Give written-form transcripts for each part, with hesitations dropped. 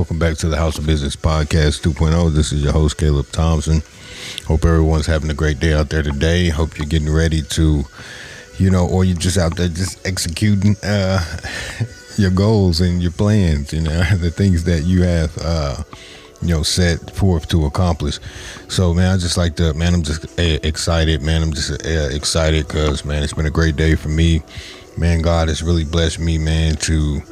welcome back to the House of Business Podcast 2.0. This is your host, Caleb Thompson. Hope everyone's having a great day out there today. Hope you're getting ready to, or you're just out there just executing your goals and your plans, the things that you have, set forth to accomplish. So, man, I'm just excited, man. I'm just excited because, man, it's been a great day for me. Man, God has really blessed me, man, to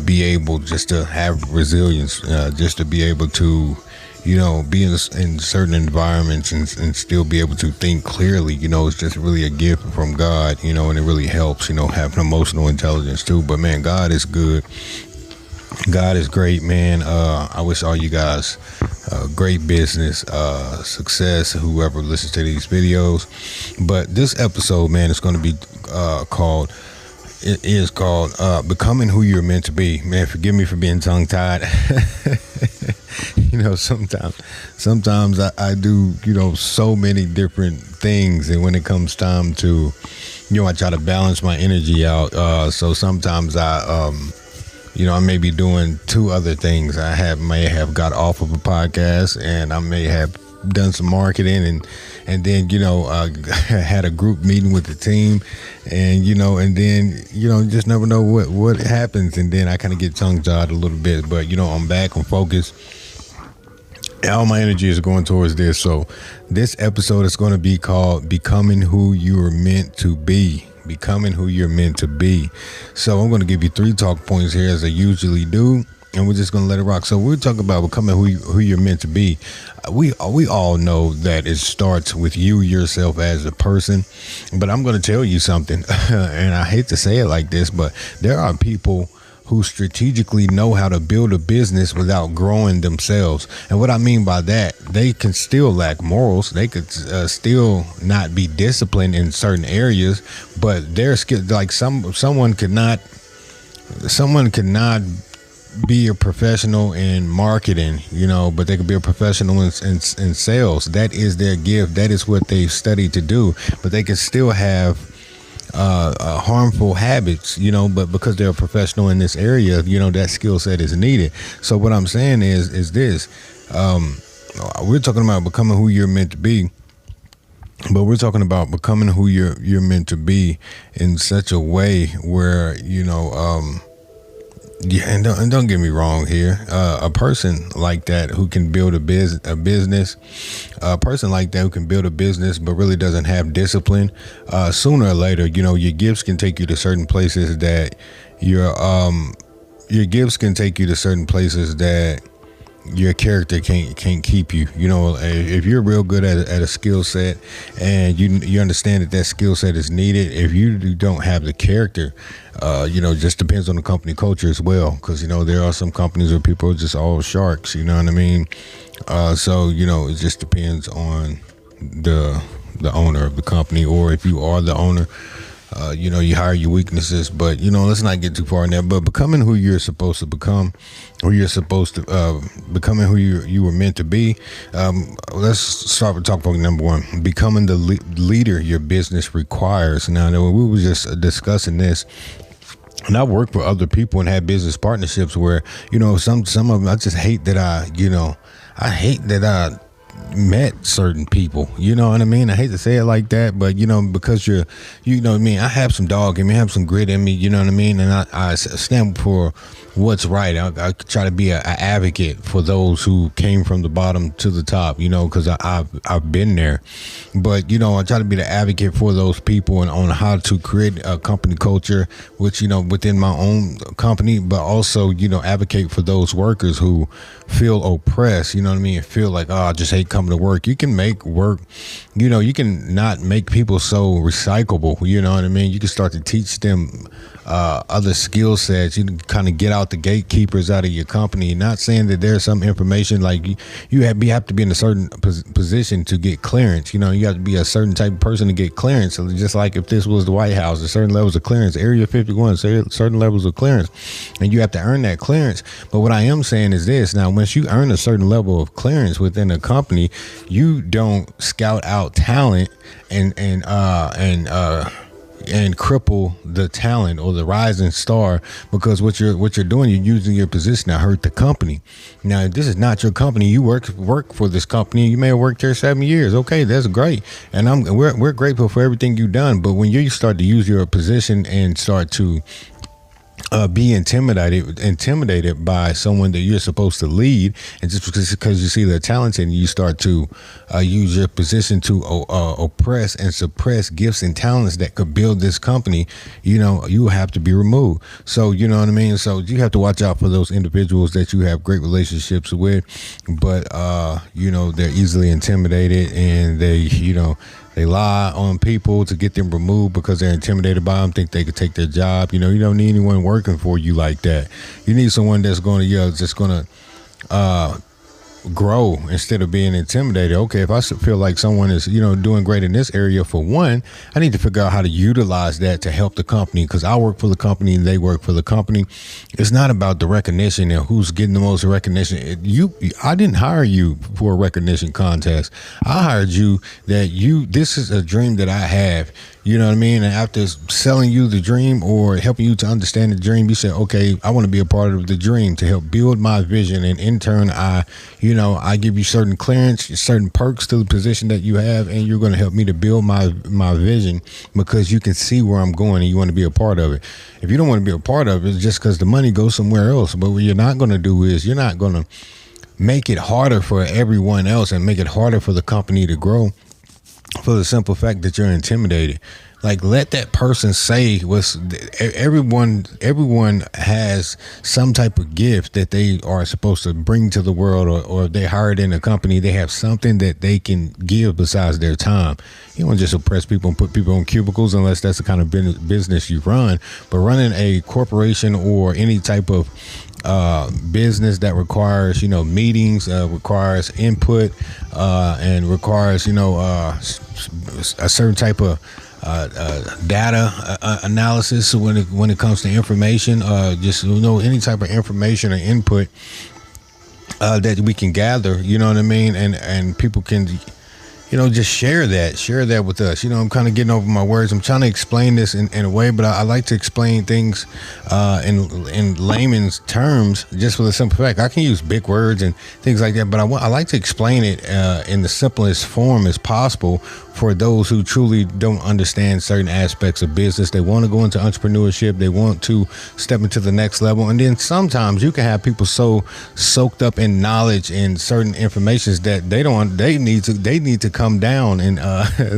be able just to have resilience, just to be able to, be in certain environments and still be able to think clearly. It's just really a gift from God, and it really helps, having emotional intelligence too. But, man, God is good. God is great, man. I wish all you guys great business, success, whoever listens to these videos. But this episode, man, is going to be called Becoming Who You're Meant to Be. Man, forgive me for being tongue-tied. Sometimes I do, so many different things. And when it comes time to, I try to balance my energy out. So sometimes I may be doing two other things. I may have got off of a podcast, and I may have done some marketing, and then had a group meeting with the team, and then just never know what happens, and then I kind of get tongue-tied a little bit. But I'm back, I'm focused. All my energy is going towards this. So this episode is going to be called Becoming Who You Are Meant to Be. Becoming who you're meant to be. So I'm going to give you 3 talk points here, as I usually do, and we're just going to let it rock. So we're talking about becoming who you're meant to be. We all know that it starts with you yourself as a person, but I'm going to tell you something, and I hate to say it like this, but there are people who strategically know how to build a business without growing themselves. And what I mean by that, they can still lack morals. They could still not be disciplined in certain areas, but they're skilled. Like someone could not be a professional in marketing, but they could be a professional in sales. That is their gift. That is what they've studied to do, but they can still have harmful habits, but because they're a professional in this area, that skill set is needed. So what I'm saying is this, we're talking about becoming who you're meant to be, but we're talking about becoming who you're meant to be in such a way where, and don't get me wrong here. A person like that who can build a business, a person like that who can build a business but really doesn't have discipline, sooner or later, your gifts can take you to certain places that your character can't keep you. If you're real good at a skill set and you understand that skill set is needed, if you don't have the character, just depends on the company culture as well, because there are some companies where people are just all sharks, you know what I mean? So it just depends on the owner of the company, or if you are the owner, you hire your weaknesses. But let's not get too far in there. But becoming who you're supposed to become, or you're supposed to becoming who you were meant to be. Let's start with talk point number 1: becoming the leader your business requires. Now, we were just discussing this, and I work for other people and have business partnerships where some of them, I just hate that I met certain people, you know what I mean? I hate to say it like that, but because I have some dog in me, I have some grit in me, you know what I mean? And I stand for what's right. I try to be an advocate for those who came from the bottom to the top, because I've been there. But I try to be the advocate for those people and on how to create a company culture, which within my own company, but also advocate for those workers who feel oppressed, you know what I mean? Feel like, I just hate coming to work. You can make work, you can not make people so recyclable, you know what I mean? You can start to teach them other skill sets. You can kind of get out the gatekeepers out of your company. Not saying that there's some information like you have to be in a certain position to get clearance. You have to be a certain type of person to get clearance. So just like if this was the White House, there's certain levels of clearance. Area 51, certain levels of clearance, and you have to earn that clearance. But what I am saying is this: now, once you earn a certain level of clearance within a company, you don't scout out talent and and cripple the talent or the rising star, because what you're doing, you're using your position to hurt the company. Now, this is not your company. You work for this company. You may have worked here 7 years. Okay, that's great, and we're grateful for everything you've done. But when you start to use your position and start to be intimidated by someone that you're supposed to lead, and just because you see they're talented, and you start to use your position to oppress and suppress gifts and talents that could build this company, you have to be removed. So you know what I mean. So you have to watch out for those individuals that you have great relationships with, but they're easily intimidated, and they lie on people to get them removed because they're intimidated by them, think they could take their job. You don't need anyone working for you like that. You need someone that's going to, grow instead of being intimidated. Okay, if I feel like someone is, doing great in this area, for one, I need to figure out how to utilize that to help the company, because I work for the company and they work for the company. It's not about the recognition and who's getting the most recognition. I didn't hire you for a recognition contest. I hired you this is a dream that I have. You know what I mean? And after selling you the dream or helping you to understand the dream, you said, okay, I want to be a part of the dream to help build my vision. And in turn, I give you certain clearance, certain perks to the position that you have, and you're going to help me to build my vision, because you can see where I'm going and you want to be a part of it. If you don't want to be a part of it, it's just because the money goes somewhere else. But what you're not going to do is you're not going to make it harder for everyone else and make it harder for the company to grow, for the simple fact that you're intimidated. Like, let that person say everyone has some type of gift that they are supposed to bring to the world, or they hired in a company. They have something that they can give besides their time. You don't just oppress people and put people in cubicles unless that's the kind of business you run. But running a corporation or any type of business that requires meetings, requires input, and requires a certain type of data analysis when it comes to information, any type of information or input that we can gather, you know what I mean, and people can just share that with us. I'm kind of getting over my words. I'm trying to explain this in a way, but I like to explain things in layman's terms, just for the simple fact. I can use big words and things like that, but I like to explain it in the simplest form as possible for those who truly don't understand certain aspects of business. They want to go into entrepreneurship. They want to step into the next level. And then sometimes you can have people so soaked up in knowledge and certain informations that they need to come down and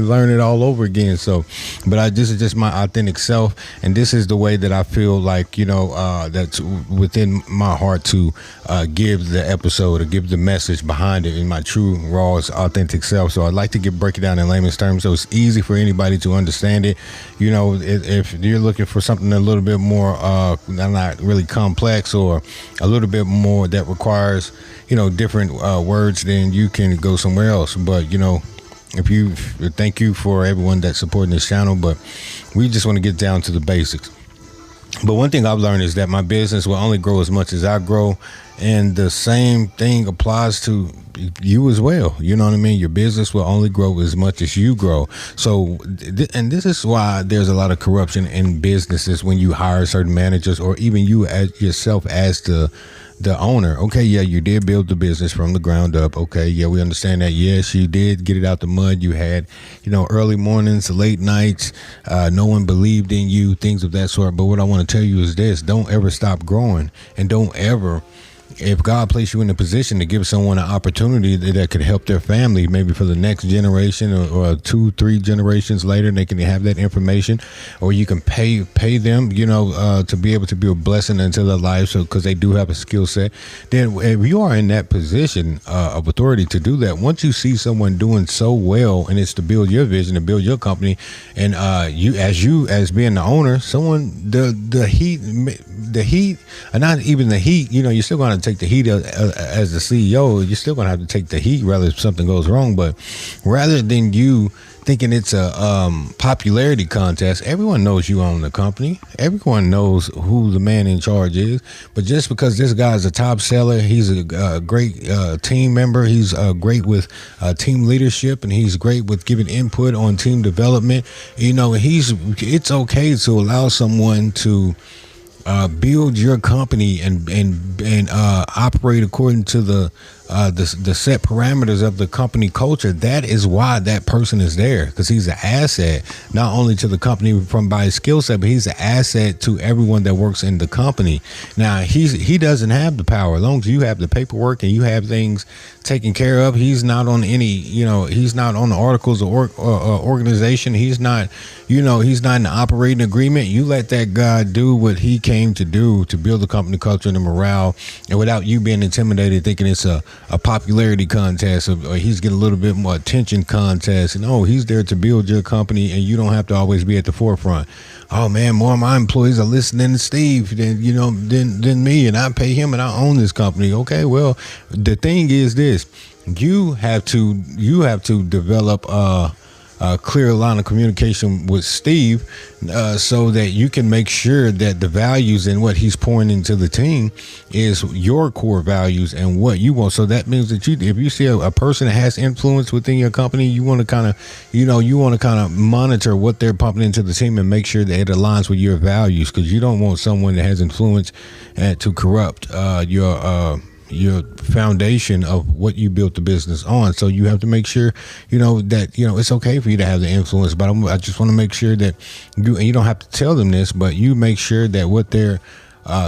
learn it all over again. So, but this is just my authentic self, and this is the way that I feel like, that's within my heart to give the episode or give the message behind it in my true, raw, authentic self. So I'd like to break it down in layman's terms so it's easy for anybody to understand it. If you're looking for something a little bit more not really complex, or a little bit more that requires different words, then you can go somewhere else. But thank you for everyone that's supporting this channel, but we just want to get down to the basics. But one thing I've learned is that my business will only grow as much as I grow, and the same thing applies to you as well. You know what I mean? Your business will only grow as much as you grow. So, and this is why there's a lot of corruption in businesses when you hire certain managers, or even you as yourself as the owner. Okay, yeah, you did build the business from the ground up. Okay, yeah, we understand that. Yes, you did get it out the mud. You had, early mornings, late nights. No one believed in you, things of that sort. But what I want to tell you is this: don't ever stop growing, and don't ever, if God placed you in a position to give someone an opportunity that could help their family, maybe for the next generation or 2-3 generations later, they can have that information, or you can pay them, to be able to be a blessing into their lives, so because they do have a skill set. Then if you are in that position of authority to do that, once you see someone doing so well, and it's to build your vision, to build your company, and you as being the owner, someone the heat, and not even the heat, you're still going to to take the heat as the CEO. You're still going to have to take the heat, rather if something goes wrong. But rather than you thinking it's a popularity contest, everyone knows you own the company. Everyone knows who the man in charge is. But just because this guy's a top seller, he's a great team member. He's great with team leadership, and he's great with giving input on team development. It's okay to allow someone to build your company and operate according to the set parameters of the company culture. That is why that person is there, because he's an asset not only to the company by his skill set, but he's an asset to everyone that works in the company. Now he doesn't have the power. As long as you have the paperwork and you have things taken care of, he's not on any, he's not on the articles of organization. He's not in the operating agreement. You let that guy do what he came to do, to build the company culture and the morale, and without you being intimidated thinking it's a popularity contest, or he's getting a little bit more attention contest. No, he's there to build your company, and you don't have to always be at the forefront. Oh man, more of my employees are listening to Steve than me, and I pay him, and I own this company. Okay, well, the thing is this: you have to develop a clear line of communication with Steve, so that you can make sure that the values and what he's pouring into the team is your core values and what you want. So that means that if you see a person that has influence within your company, you want to kind of monitor what they're pumping into the team and make sure that it aligns with your values, because you don't want someone that has influence to corrupt your foundation of what you built the business on. So you have to make sure, that, it's okay for you to have the influence, but I just want to make sure that you don't have to tell them this, but you make sure that what they're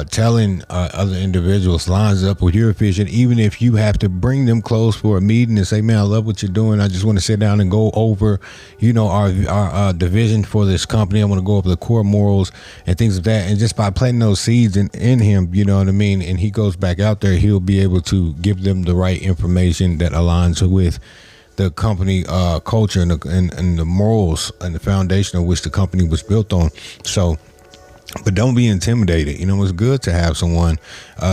telling other individuals lines up with your vision, even if you have to bring them close for a meeting and say, man, I love what you're doing. I just want to sit down and go over, our division for this company. I want to go over the core morals and things of that. And just by planting those seeds in him, you know what I mean? And he goes back out there, he'll be able to give them the right information that aligns with the company culture and the morals and the foundation of which the company was built on. So, but don't be intimidated. It's good to have someone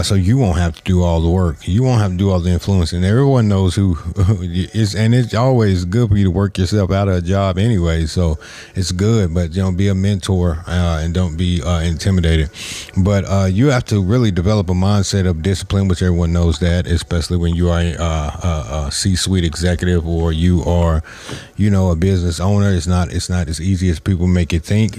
so you won't have to do all the work. You won't have to do all the influence. And everyone knows who is, and it's always good for you to work yourself out of a job anyway. So it's good, but be a mentor and don't be intimidated. But you have to really develop a mindset of discipline, which everyone knows that, especially when you are a C-suite executive or you are, a business owner. It's not as easy as people make you think.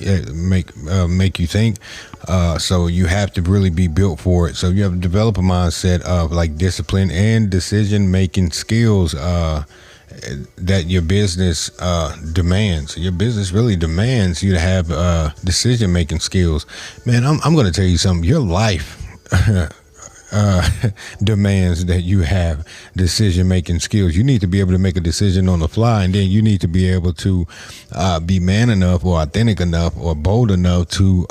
So you have to really be built for it. So you have to develop a mindset of like discipline and decision-making skills that your business demands. Your business really demands you to have decision-making skills. Man, I'm going to tell you something. Your life demands that you have decision-making skills. You need to be able to make a decision on the fly, and then you need to be able to be man enough or authentic enough or bold enough to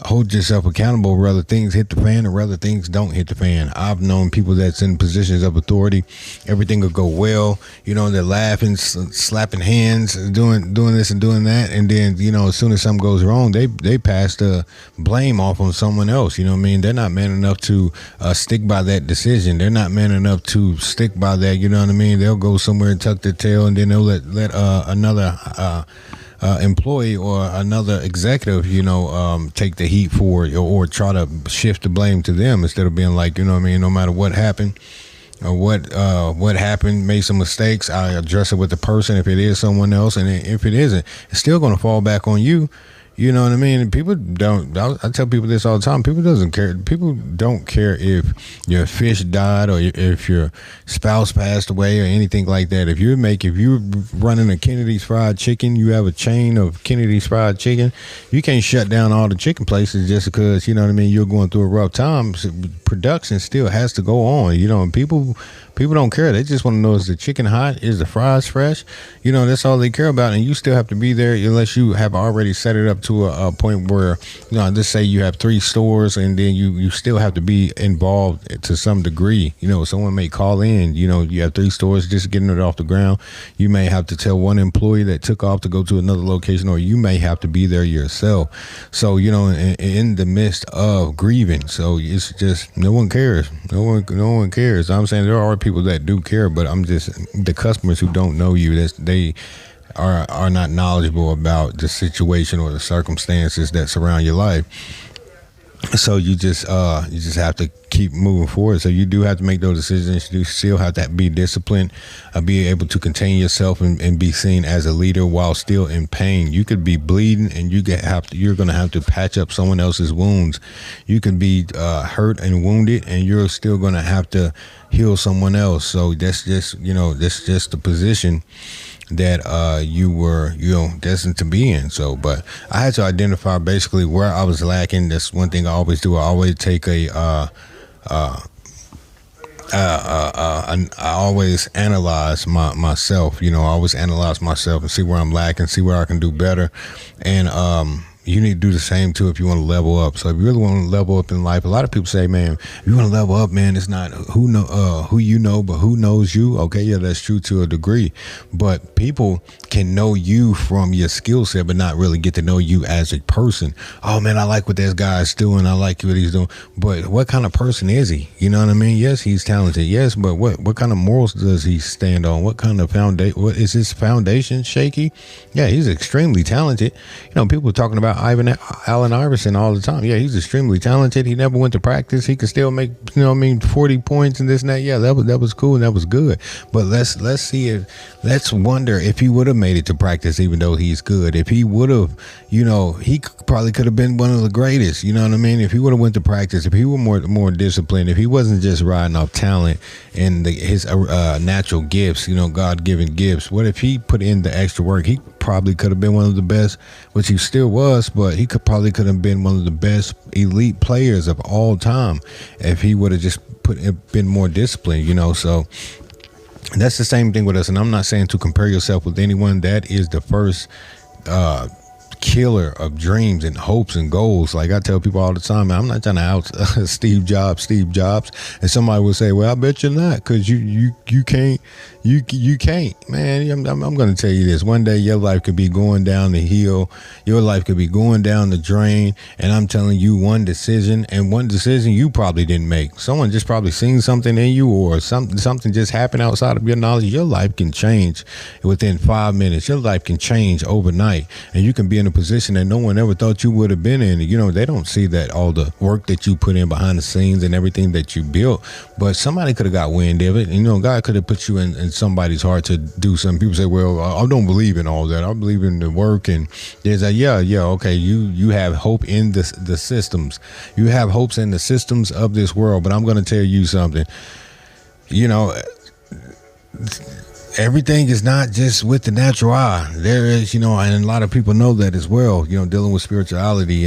hold yourself accountable whether things hit the fan or whether things don't hit the fan. I've known people that's in positions of authority. Everything will go well. They're laughing, slapping hands, doing this and doing that. And then, as soon as something goes wrong, they pass the blame off on someone else. You know what I mean? They're not man enough to stick by that decision. They're not man enough to stick by that. You know what I mean? They'll go somewhere and tuck their tail, and then they'll let another employee or another executive, take the heat for it or try to shift the blame to them instead of being like, no matter what happened or what happened, made some mistakes, I address it with the person if it is someone else, and if it isn't, it's still going to fall back on you. You know what I mean? And people don't. I tell people this all the time. People don't care if your fish died or if your spouse passed away or anything like that. If you're running a Kennedy's Fried Chicken, you have a chain of Kennedy's Fried Chicken. You can't shut down all the chicken places just because you're going through a rough time. Production still has to go on. And people don't care. They just want to know, is the chicken hot? Is the fries fresh? That's all they care about. And you still have to be there unless you have already set it up to to a point where, let's say you have 3 stores, and then you still have to be involved to some degree. Someone may call in, you have 3 stores just getting it off the ground. You may have to tell one employee that took off to go to another location, or you may have to be there yourself. So, in the midst of grieving, so it's just no one cares. No one cares. I'm saying there are people that do care, but I'm just the customers who don't know you. They are not knowledgeable about the situation or the circumstances that surround your life. So you just have to keep moving forward. So you do have to make those decisions. You still have to be disciplined, be able to contain yourself and be seen as a leader while still in pain. You could be bleeding, and you're going to have to patch up someone else's wounds. You can be hurt and wounded, and you're still going to have to heal someone else. So that's just the position that you were destined to be in. So, but I had to identify basically where I was lacking. That's one thing I always do. I always take I always analyze myself. I always analyze myself and see where I'm lacking, see where I can do better, and you need to do the same too if you want to level up. So if you really want to level up in life, a lot of people say, man, if you want to level up, man, it's not who you know, but who knows you. Okay, yeah, that's true to a degree. But people can know you from your skill set, but not really get to know you as a person. Oh man, I like what this guy's doing. I like what he's doing. But what kind of person is he? You know what I mean? Yes, he's talented. Yes, but what kind of morals does he stand on? What kind of foundation? What is his foundation shaky? Yeah, he's extremely talented. People are talking about Allen Iverson all the time. Yeah, he's extremely talented. He never went to practice. He could still make 40 points and this and that. Yeah, that was cool and that was good. But let's wonder if he would have made it to practice, even though he's good. If he would have, he probably could have been one of the greatest. You know what I mean? If he would have went to practice, if he were more disciplined, if he wasn't just riding off talent and his natural gifts, God-given gifts. What if he put in the extra work? He probably could have been one of the best, which he still was, but he could have been one of the best elite players of all time if he would have just been more disciplined. So that's the same thing with us. And I'm not saying to compare yourself with anyone. That is the first killer of dreams and hopes and goals. Like I tell people all the time, man, I'm not trying to out Steve Jobs, and somebody will say, well, I bet you're not, because you can't, man. I'm going to tell you this. One day your life could be going down the hill, your life could be going down the drain, and I'm telling you, one decision you probably didn't make. Someone just probably seen something in you, or something just happened outside of your knowledge. Your life can change within 5 minutes. Your life can change overnight, and you can be in a position that no one ever thought you would have been in. They don't see that all the work that you put in behind the scenes and everything that you built, but somebody could have got wind of it. God could have put you in somebody's heart to do something. People say, well, I don't believe in all that. I believe in the work. And there's okay, you have hope in the systems. You have hopes in the systems of this world. But I'm going to tell you something. Everything is not just with the natural eye. There is, and a lot of people know that as well, dealing with spirituality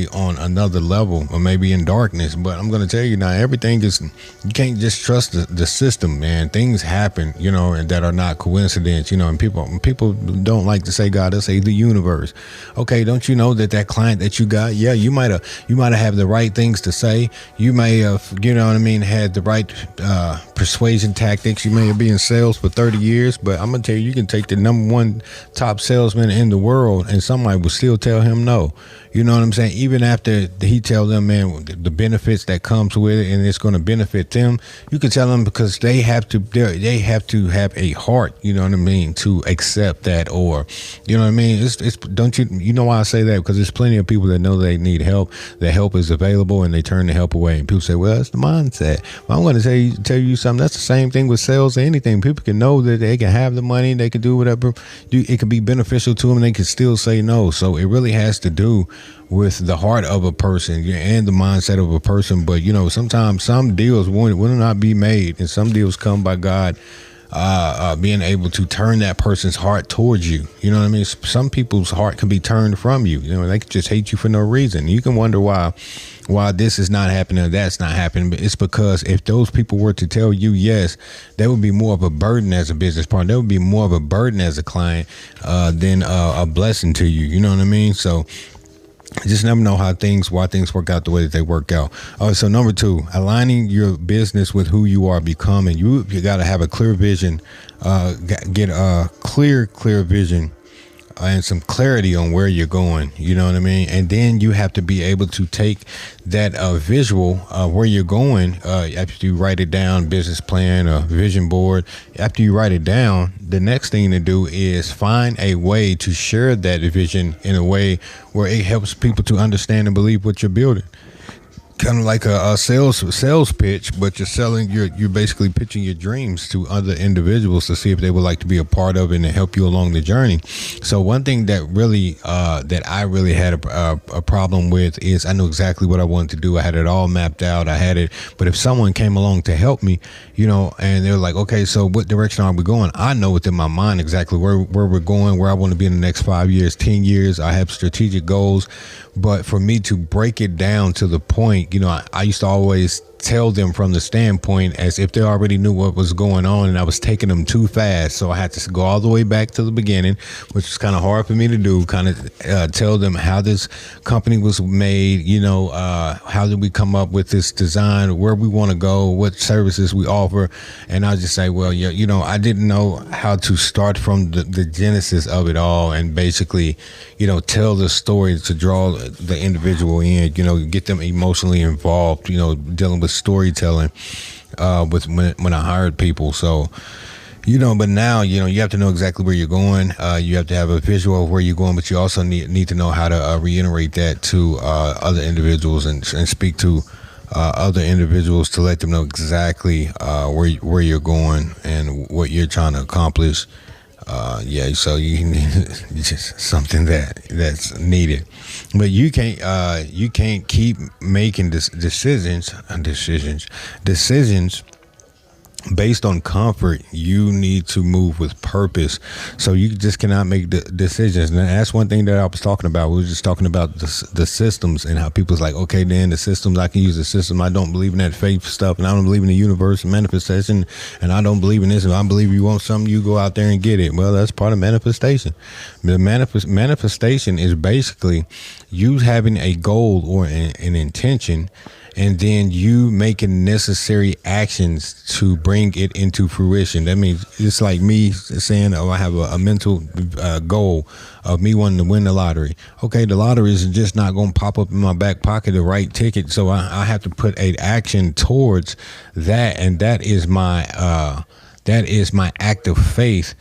on another level, or maybe in darkness. But I'm going to tell you now, everything is, you can't just trust the system, man. Things happen, and that are not coincidence, and people don't like to say God, they'll say the universe. Okay, don't you know that client that you got, yeah, you might have the right things to say. You may have, had the right persuasion tactics. You may have been in sales for 30 years, but I'm gonna tell you can take the number one top salesman in the world and somebody will still tell him no. You know what I'm saying? Even after he tell them, man, the benefits that comes with it and it's going to benefit them, you can tell them, because they have to have a heart, you know what I mean, to accept that, or, you know what I mean? It's don't you know why I say that? Because there's plenty of people that know they need help, that help is available, and they turn the help away. And people say, well, that's the mindset. Well, I'm going to tell you something. That's the same thing with sales or anything. People can know that they can have the money, they can do whatever, it can be beneficial to them, and they can still say no. So it really has to do with the heart of a person and the mindset of a person. But sometimes some deals will not be made, and some deals come by God being able to turn that person's heart towards you. You know what I mean? Some people's heart can be turned from you. You know, they can just hate you for no reason. You can wonder why this is not happening or that's not happening. But it's because if those people were to tell you yes, that would be more of a burden as a business partner. That would be more of a burden as a client than a blessing to you. You know what I mean? So I just never know why things work out the way that they work out. So number 2, aligning your business with who you are becoming. You got to have a clear vision, get a clear vision and some clarity on where you're going. You know what I mean? And then you have to be able to take that visual where you're going after you write it down, business plan, a vision board. After you write it down, the next thing to do is find a way to share that vision in a way where it helps people to understand and believe what you're building. Kind of like a sales pitch, but you're basically pitching your dreams to other individuals to see if they would like to be a part of it and help you along the journey. So one thing that really that I really had a problem with is I knew exactly what I wanted to do. I had it all mapped out. I had it, but if someone came along to help me, you know, and they're like, okay, so what direction are we going? I know within my mind exactly where we're going, where I want to be in the next 5 years, 10 years. I have strategic goals. But for me to break it down to the point, you know, I used to always tell them from the standpoint as if they already knew what was going on, and I was taking them too fast. So I had to go all the way back to the beginning, which was kind of hard for me to do, kind of tell them how this company was made, you know, how did we come up with this design, where we want to go, what services we offer. And I just say, well, yeah, you know, I didn't know how to start from the genesis of it all and basically, you know, tell the story to draw the individual in, you know, get them emotionally involved, you know, dealing with storytelling with when I hired people. So, you know, but now, you know, you have to know exactly where you're going. You have to have a visual of where you're going, but you also need to know how to reiterate that to other individuals and speak to other individuals to let them know exactly where you're going and what you're trying to accomplish. So you need just something that's needed, but you can't keep making decisions based on comfort. You need to move with purpose. So you just cannot make decisions. And that's one thing that I was talking about. We were just talking about the systems and how people's like, okay, then the systems, I can use the system. I don't believe in that faith stuff, and I don't believe in the universe and manifestation, and I don't believe in this. And I believe you want something, you go out there and get it. Well, that's part of manifestation. The manifestation is basically you having a goal or an intention, and then you making necessary actions to bring it into fruition. That means it's like me saying, oh, I have a mental goal of me wanting to win the lottery. Okay, the lottery is just not going to pop up in my back pocket, the right ticket. So I have to put an action towards that. And that is my act of faith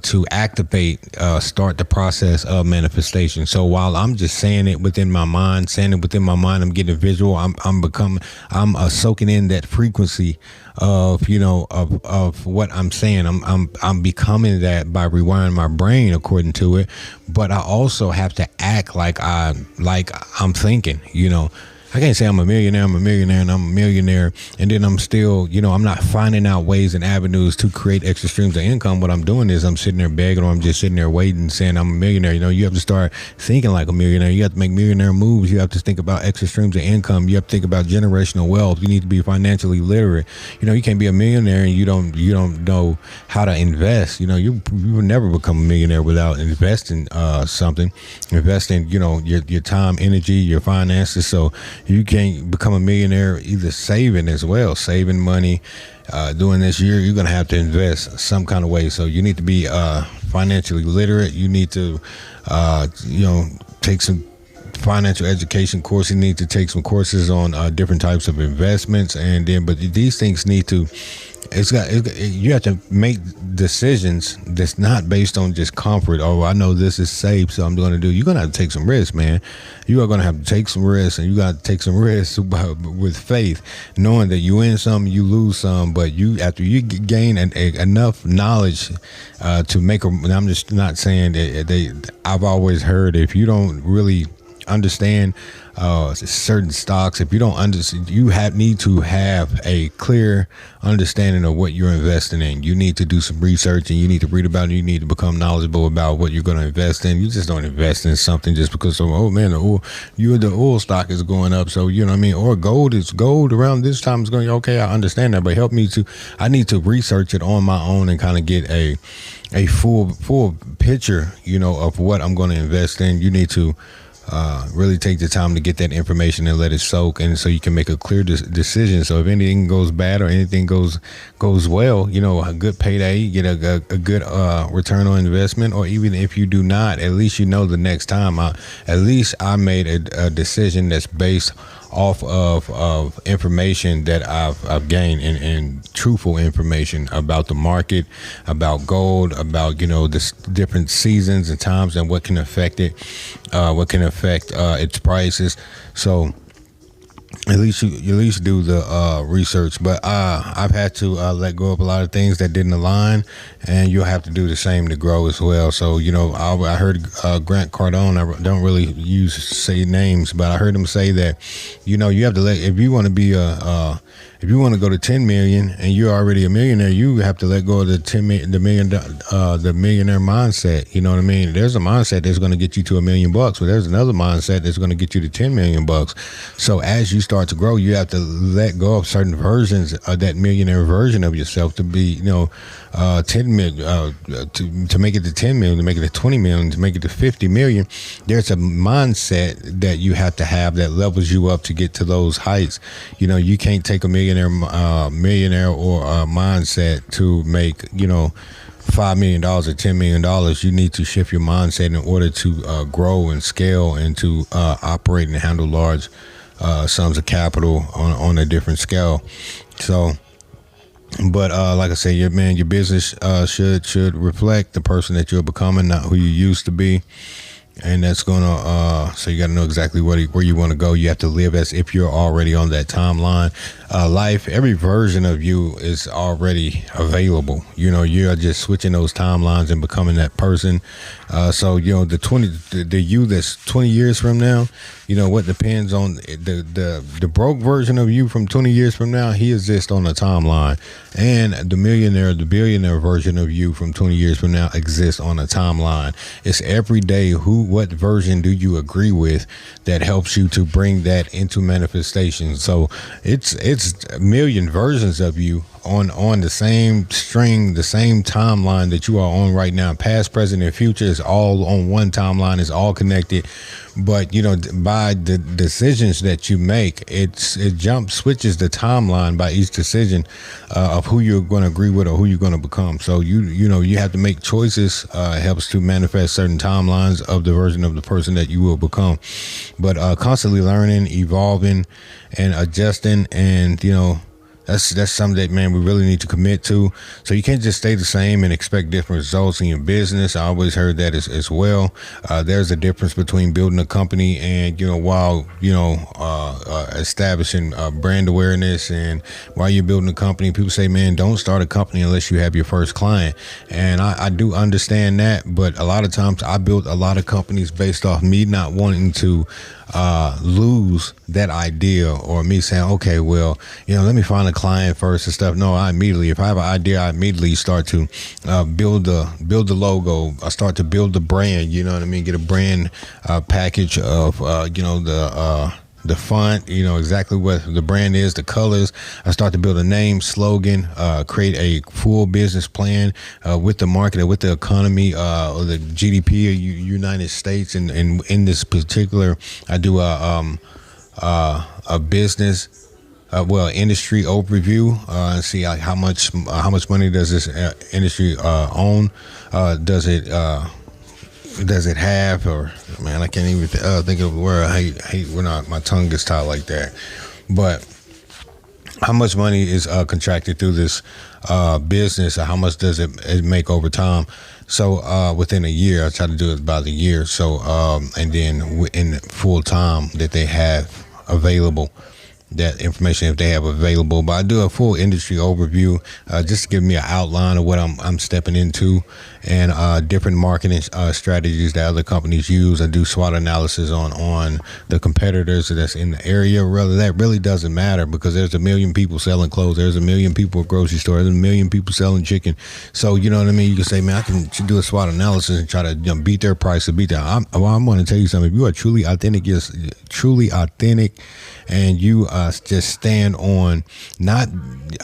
to activate, start the process of manifestation. So while I'm just saying it within my mind, I'm getting visual. I'm soaking in that frequency of, you know, of what I'm saying. I'm becoming that by rewiring my brain according to it. But I also have to act like I'm thinking, you know. I can't say I'm a millionaire and I'm a millionaire, and then I'm still, you know, I'm not finding out ways and avenues to create extra streams of income. What I'm doing is I'm sitting there begging, or I'm just sitting there waiting, saying I'm a millionaire. You know, you have to start thinking like a millionaire. You have to make millionaire moves. You have to think about extra streams of income. You have to think about generational wealth. You need to be financially literate. You know, you can't be a millionaire and you don't know how to invest. You know, you will never become a millionaire without investing investing, you know, your time, energy, your finances. So you can't become a millionaire either saving as well, saving money. Doing this year, you're going to have to invest some kind of way. So you need to be financially literate. You need to, take some financial education course. You need to take some courses on different types of investments. And then, but these things need to, you have to make decisions that's not based on just comfort. Oh, I know this is safe, so I'm going to do. You're going to have to take some risks, man. You are going to have to take some risks, and you got to take some risks with faith, knowing that you win some, you lose some. But after you gain enough knowledge to make and I'm just not saying that I've always heard if you don't really understand certain stocks. If you don't understand, need to have a clear understanding of what you're investing in. You need to do some research, and you need to read about it. You need to become knowledgeable about what you're going to invest in. You just don't invest in something just because the oil stock is going up, so you know what I mean. Or gold around this time is going. Okay, I understand that, but I need to research it on my own and kind of get a full picture, of what I'm going to invest in. You need to really take the time to get that information and let it soak, and so you can make a clear decision. So if anything goes bad or anything goes well, a good payday, you get a good return on investment. Or even if you do not, at least the next time at least I made a decision that's based off of information that I've gained and truthful information about the market, about gold, about the different seasons and times and what can affect it, what can affect its prices. So at least do the research. But I've had to let go of a lot of things that didn't align, and you'll have to do the same to grow as well. So I heard Grant Cardone. I don't really say names, but I heard him say that you have to if you want to be if you want to go to 10 million and you're already a millionaire, you have to let go of the millionaire mindset. You know what I mean? There's a mindset that's going to get you to $1 million, but there's another mindset that's going to get you to 10 million bucks. So as you start to grow, you have to let go of certain versions of that millionaire version of yourself to be, 10 million, to make it to 10 million, to make it to 20 million, to make it to 50 million. There's a mindset that you have to have that levels you up to get to those heights. You can't take a millionaire or mindset to make, $5 million or $10 million. You need to shift your mindset in order to grow and scale and to operate and handle large sums of capital on a different scale. So, but like I say, your business should reflect the person that you're becoming, not who you used to be. And that's gonna so you got to know exactly where you want to go. You have to live as if you're already on that timeline. Life, every version of you is already available. You're just switching those timelines and becoming that person. So the you that's 20 years from now, what depends on the broke version of you from 20 years from now, he exists on a timeline, and the billionaire version of you from 20 years from now exists on a timeline. It's every day what version do you agree with that helps you to bring that into manifestation. So it's a million versions of you on the same string, the same timeline that you are on right now. Past, present, and future is all on one timeline, is all connected. But by the decisions that you make, it switches the timeline by each decision of who you're going to agree with or who you're going to become. So you have to make choices. Helps to manifest certain timelines of the version of the person that you will become. But constantly learning, evolving, and adjusting, and that's something that, man, we really need to commit to. So you can't just stay the same and expect different results in your business. I always heard that as well. There's a difference between building a company and, while establishing brand awareness, and while you're building a company, people say, man, don't start a company unless you have your first client. And I do understand that, but a lot of times I built a lot of companies based off me not wanting to lose that idea, or me saying, okay, well, let me find a client first and stuff. No, if I have an idea, I immediately start to build the logo. I start to build the brand, get a brand package of the font, exactly what the brand is, the colors. I start to build a name, slogan, create a full business plan with the market, with the economy, or the GDP of United States. And in this particular, I do a business, industry overview, and see how much money does this industry own? Does it have, or man, I can't even think of the word. I hate when my tongue gets tied like that. But how much money is contracted through this business, or how much does it make over time? So within a year, I try to do it by the year. So and then in full time that they have available. that information if they have available. But I do a full industry overview, just to give me an outline of what I'm stepping into, and different marketing strategies that other companies use. I do SWOT analysis on the competitors that's in the area. Rather, that really doesn't matter because there's a million people selling clothes. There's a million people at grocery stores. There's a million people selling chicken. So you know what I mean. You can say, man, I can do a SWOT analysis and try to beat their price or beat that. I'm going to tell you something. If you are truly authentic, and you just stand on not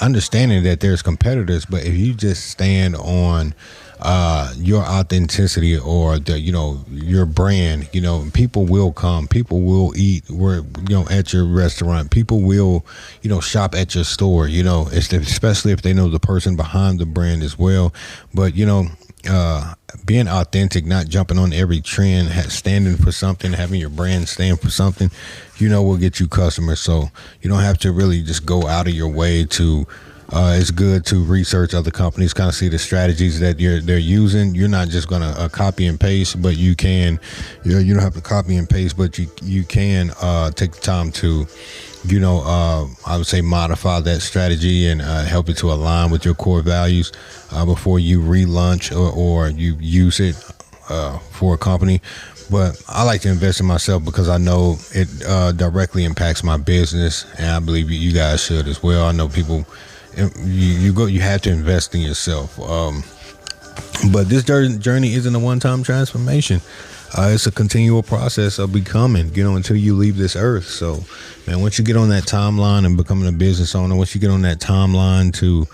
understanding that there's competitors, but if you just stand on your authenticity or your brand, people will come, people will eat at your restaurant, people will shop at your store, especially if they know the person behind the brand as well. But being authentic, not jumping on every trend, standing for something, having your brand stand for something, will get you customers. So you don't have to really just go out of your way to. It's good to research other companies, kind of see the strategies that they're using. You're not just going to copy and paste, but you can. You don't have to copy and paste, but you can take the time to. I would say modify that strategy and help it to align with your core values before you relaunch or you use it for a company. But I like to invest in myself because I know it directly impacts my business, and I believe you guys should as well. I know people, you have to invest in yourself. But this journey isn't a one-time transformation. It's a continual process of becoming, until you leave this earth. So, man, once you get on that timeline and becoming a business owner, once you get on that timeline to,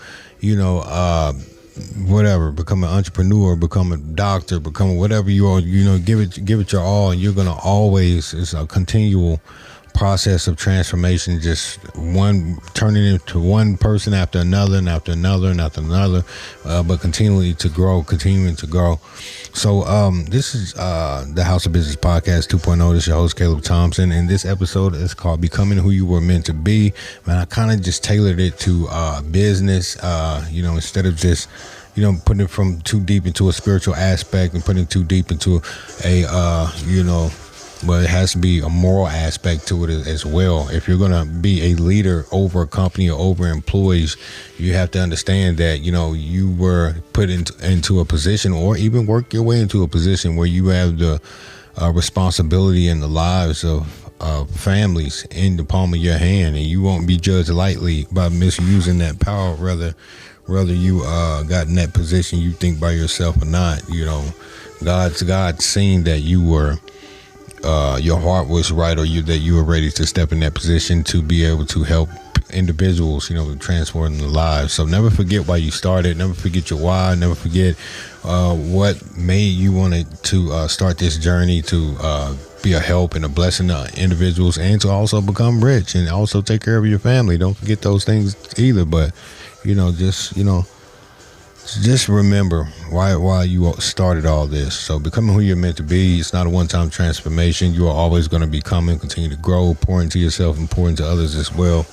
become an entrepreneur, become a doctor, become whatever you are, give it your all, and you're going to always, it's a continual process of transformation, just turning into one person after another and after another and after another, but continuing to grow. So this is the House of Business Podcast 2.0. This is your host, Caleb Thompson, and this episode is called Becoming Who You Were Meant to Be. Man, I kind of just tailored it to business, instead of just putting it from too deep into a spiritual aspect and putting it too deep into but it has to be a moral aspect to it as well. If you're going to be a leader over a company or over employees, you have to understand that, you were put into a position, or even work your way into a position where you have the responsibility in the lives of families in the palm of your hand, and you won't be judged lightly by misusing that power, whether you got in that position, you think by yourself or not. God's seen that you were your heart was right, or that you were ready to step in that position to be able to help individuals, transform their lives. So never forget why you started. Never forget your why. Never forget what made you want to start this journey to be a help and a blessing to individuals, and to also become rich and also take care of your family. Don't forget those things either. But just remember why you started all this. So becoming who you're meant to be, it's not a one-time transformation. You are always going to be coming, continue to grow, pour into yourself and pour into others as well.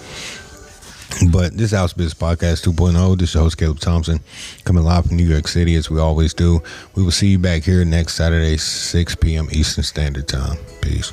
But this House Business Podcast 2.0, this is your host, Caleb Thompson, coming live from New York City as we always do. We will see you back here next Saturday, 6 p.m. Eastern Standard Time. Peace.